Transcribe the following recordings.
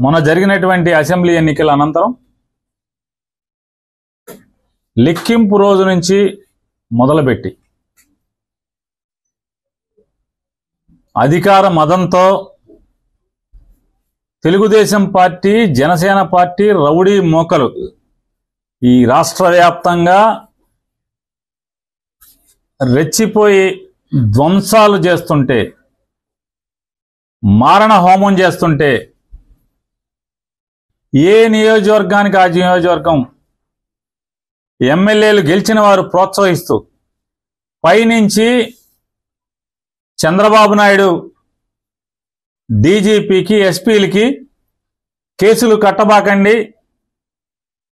మొన్న జరిగినటువంటి అసెంబ్లీ ఎన్నికల అనంతరం లెక్కింపు రోజు నుంచి మొదలుపెట్టి అధికార మదంతో Telugu Desam party, Janasena party rowdy మోకలు ఈ రాష్ట్ర వ్యాప్తంగా రెచ్చిపోయి ధ్వంసాలు చేస్తుంటే, మారణ హోమం చేస్తుంటే ఏ నియోజకవర్గానికి ఆ నియోజకవర్గం ఎమ్మెల్యేలు గెలిచిన వారు ప్రోత్సహిస్తూ పైనుంచి చంద్రబాబు నాయుడు డీజీపీకి, ఎస్పీలకి కేసులు కట్టబాకండి,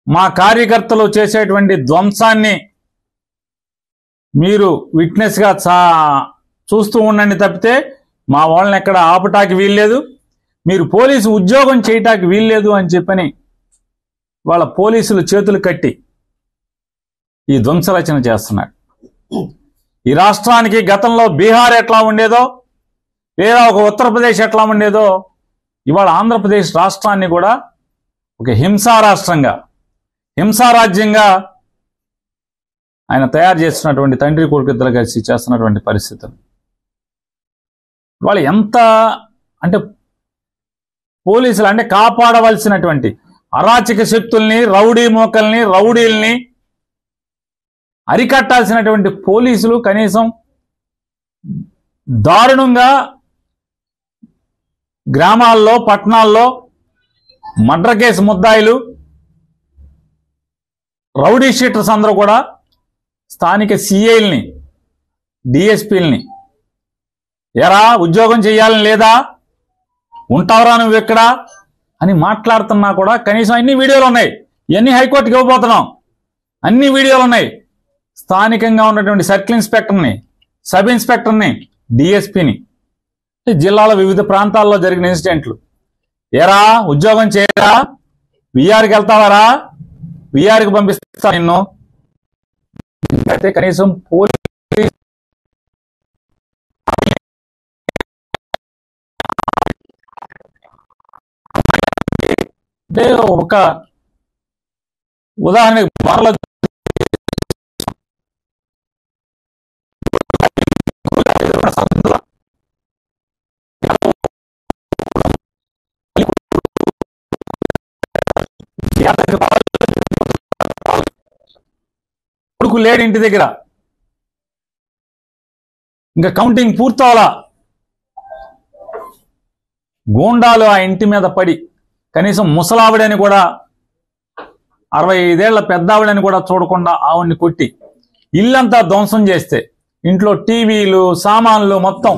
మా కార్యకర్తలు చేసేటువంటి ధ్వంసాన్ని మీరు విట్నెస్గా చూస్తూ ఉండండి తప్పితే మా వాళ్ళని ఎక్కడ ఆపటానికి వీల్లేదు, మీరు పోలీసు ఉద్యోగం చేయటానికి వీల్లేదు అని చెప్పని వాళ్ళ పోలీసులు చేతులు కట్టి ఈ ధ్వంసరచన చేస్తున్నారు. ఈ రాష్ట్రానికి గతంలో బీహార్ ఎట్లా ఉండేదో, లేదా ఒక ఉత్తరప్రదేశ్ ఎట్లా ఉండేదో, ఇవాళ ఆంధ్రప్రదేశ్ రాష్ట్రాన్ని కూడా ఒక హింసా రాష్ట్రంగా, హింసారాజ్యంగా ఆయన తయారు చేస్తున్నటువంటి తండ్రి కొడుకుద్దరు కలిసి చేస్తున్నటువంటి పరిస్థితులు వాళ్ళు ఎంత అంటే పోలీసులు అంటే కాపాడవలసినటువంటి అరాచక శక్తుల్ని, రౌడీ మోకల్ని, రౌడీల్ని అరికట్టాల్సినటువంటి పోలీసులు కనీసం దారుణంగా గ్రామాల్లో, పట్టణాల్లో మర్డర్ కేసు ముద్దాయిలు, రౌడీ షీటర్స్ అందరూ కూడా స్థానిక సిఐల్ని, డిఎస్పీలని ఎరా ఉద్యోగం చేయాలని లేదా, ఉంటావరా నువ్వు ఎక్కడ అని మాట్లాడుతున్నా కూడా కనీసం అన్ని వీడియోలు ఉన్నాయి. ఇవన్నీ హైకోర్టుకి ఇవ్వబోతున్నాం, అన్ని వీడియోలు ఉన్నాయి. స్థానికంగా ఉన్నటువంటి సర్కిల్ ఇన్స్పెక్టర్ని, సబ్ ఇన్స్పెక్టర్ని, డిఎస్పీని, జిల్లాల వివిధ ప్రాంతాల్లో జరిగిన ఇన్సిడెంట్లు, ఎరా ఉద్యోగం చేయరా, విఆర్కి వెళ్తావారా, విఆర్కి పంపిస్తా నిన్ను, అయితే కనీసం పోలీస్ అంటే ఒక ఉదాహరణకి బార్ల కొడుకు లేడు ఇంటి దగ్గర, ఇంకా కౌంటింగ్ పూర్తవలా, గూండాలు ఆ ఇంటి మీద పడి కనీసం ముసలావిడని కూడా, 65 ఏళ్ల పెద్దావిడని కూడా చూడకుండా ఆవిడ్ని కొట్టి ఇల్లంతా ధ్వంసం చేస్తే, ఇంట్లో టీవీలు, సామాన్లు మొత్తం,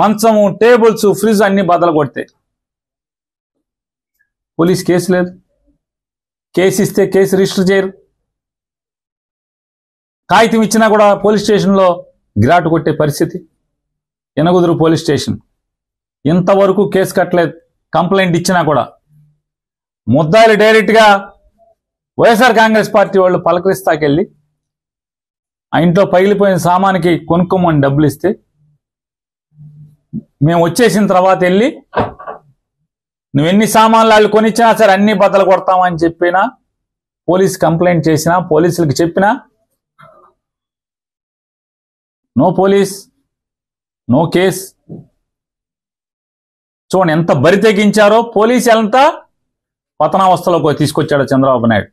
మంచము, టేబుల్స్, ఫ్రిడ్జ్ అన్ని బద్దలు కొడితే పోలీస్ కేసు లేదు. కేసు ఇస్తే కేసు రిజిస్టర్ చేయరు, కాగితం ఇచ్చినా కూడా పోలీస్ స్టేషన్లో గిరాటు కొట్టే పరిస్థితి. ఎనగుదురు పోలీస్ స్టేషన్ ఇంతవరకు కేసు కట్టలేదు. కంప్లైంట్ ఇచ్చినా కూడా ముద్దాయిలు డైరెక్ట్గా వైఎస్ఆర్ కాంగ్రెస్ పార్టీ వాళ్ళు పలకరిస్తాకెళ్ళి ఆ ఇంట్లో పగిలిపోయిన సామానికి కొనుక్కోమని డబ్బులు ఇస్తే, మేము వచ్చేసిన తర్వాత వెళ్ళి నువ్వెన్ని సామాన్లు వాళ్ళు కొనిచ్చినా సరే అన్ని బద్దలు కొడతామని చెప్పినా, పోలీస్ కంప్లైంట్ చేసినా, పోలీసులకు చెప్పినా నో పోలీస్, నో కేస్. చూడండి ఎంత బరి తెగించారో, పోలీసు ఎంత పతనావస్థలోకి తీసుకొచ్చాడో చంద్రబాబు నాయుడు.